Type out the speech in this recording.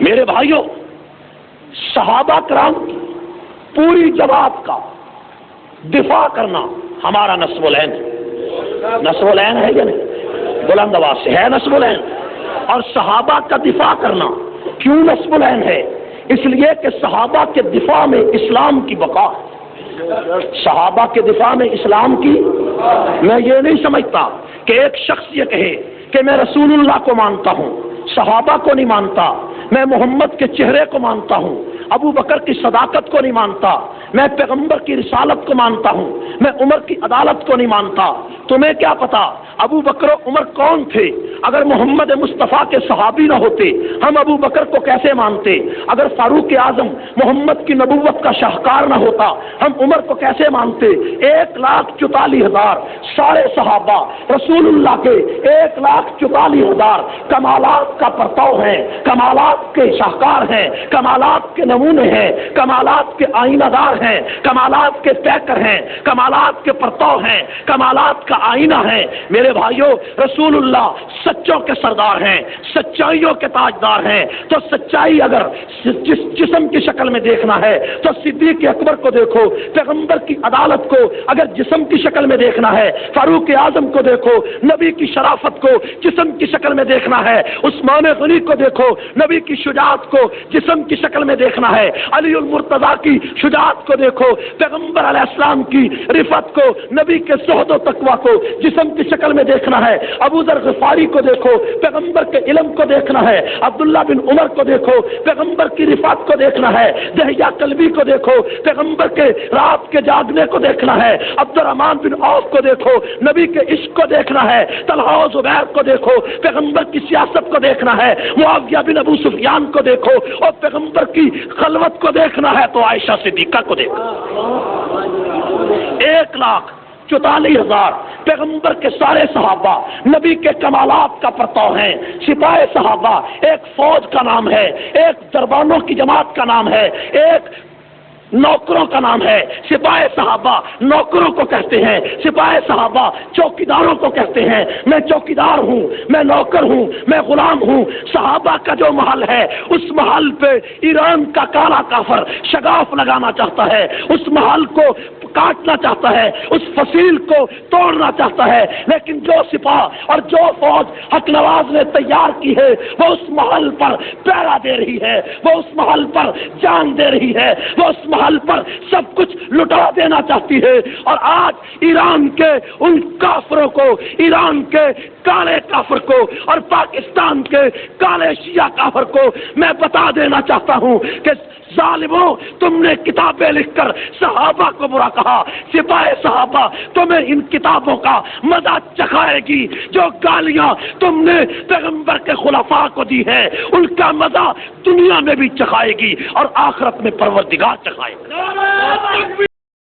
میرے بھائیوں، صحابہ کرام کی پوری جماعت کا دفاع کرنا ہمارا نصب العین ہے۔ نصب العین ہے یا نہیں؟ بلند آواز سے ہے نصب العین۔ اور صحابہ کا دفاع کرنا کیوں نصب العین ہے؟ اس لیے کہ صحابہ کے دفاع میں اسلام کی بقا ہے۔ صحابہ کے دفاع میں اسلام کی، میں یہ نہیں سمجھتا کہ ایک شخص یہ کہے کہ میں رسول اللہ کو مانتا ہوں، صحابہ کو نہیں مانتا، میں محمد کے چہرے کو مانتا ہوں، ابو بکر کی صداقت کو نہیں مانتا، میں پیغمبر کی رسالت کو مانتا ہوں، میں عمر کی عدالت کو نہیں مانتا۔ تمہیں کیا پتا ابو بکر و عمر کون تھے؟ اگر محمد مصطفیٰ کے صحابی نہ ہوتے ہم ابو بکر کو کیسے مانتے؟ اگر فاروق اعظم محمد کی نبوت کا شاہکار نہ ہوتا ہم عمر کو کیسے مانتے؟ 1,44,000 سارے صحابہ رسول اللہ کے 1,44,000 کمالات کا پرتاؤ ہیں، کمالات کے شاہکار ہیں، کمالات کے نمونے ہیں، کمالات کے آئینہ دار ہیں، کمالات کے پیکر ہیں، کمالات کے پرتاؤ ہیں، کمالات کا آئینہ ہے۔ میرے بھائیوں، رسول اللہ سچوں کے سردار ہیں، سچائیوں کے تاجدار ہیں۔ تو سچائی اگر جسم کی شکل میں دیکھنا ہے تو صدیق اکبر کو دیکھو، پیغمبر کی عدالت کو اگر جسم کی شکل میں دیکھنا ہے فاروق اعظم کو دیکھو، نبی کی شرافت کو جسم کی شکل میں دیکھنا ہے عثمان غنی کو دیکھو، نبی کی شجاعت کو جسم کی شکل میں دیکھنا ہے علی المرتضیٰ کی شجاعت کو دیکھو، پیغمبر علیہ السلام کی رفت کو، نبی کے زہد و تقویٰ کو جسم کی شکل میں دیکھنا ہے، ابو ذر غفاری کو دیکھو، پیغمبر کے علم کو دیکھنا ہے، عبداللہ بن عمر کو دیکھو، پیغمبر کی رفت کو دیکھنا ہے، دہیہ کلبی کو دیکھو، پیغمبر کے رات کے جاگنے کو دیکھنا ہے، عبد الرحمن بن عوف کو دیکھو، نبی کے عشق کو دیکھنا ہے، طلحہ و زبیر کو دیکھو، پیغمبر کی سیاست کو دیکھنا ہے، معاویہ بن ابو سفیان کو دیکھو، اور پیغمبر کی خلوت کو دیکھنا ہے تو عائشہ صدیقہ کو دیکھو۔ 1,44,000 پیغمبر کے سارے صحابہ نبی کے کمالات کا پرتاؤ ہیں۔ سپاہ صحابہ ایک فوج کا نام ہے، ایک دربانوں کی جماعت کا نام ہے، ایک نوکروں کا نام ہے۔ سپاہ صحابہ نوکروں کو کہتے ہیں، سپاہ صحابہ چوکیداروں کو کہتے ہیں۔ میں چوکیدار ہوں، میں نوکر ہوں، میں غلام ہوں۔ صحابہ کا جو محل ہے اس محل پہ ایران کا کالا کافر شگاف لگانا چاہتا ہے، اس محل کو کاٹنا چاہتا ہے، اس فصیل کو توڑنا چاہتا ہے، لیکن جو سپاہ اور جو فوج حق نواز نے تیار کی ہے وہ اس محل پر پہرا دے رہی ہے، وہ اس محل پر جان دے رہی ہے، وہ اس محل پر سب کچھ لٹا دینا چاہتی ہے۔ اور آج ایران کے ان کافروں کو، ایران کے کالے کافر کو اور پاکستان کے کالے شیعہ کافر کو میں بتا دینا چاہتا ہوں کہ ظالموں، تم نے کتابیں لکھ کر صحابہ کو برا کہا، سپاہ صحابہ تمہیں ان کتابوں کا مزہ چکھائے گی۔ جو گالیاں تم نے پیغمبر کے خلفاء کو دی ہے ان کا مزہ دنیا میں بھی چکھائے گی اور آخرت میں پروردگار چکھائے گا۔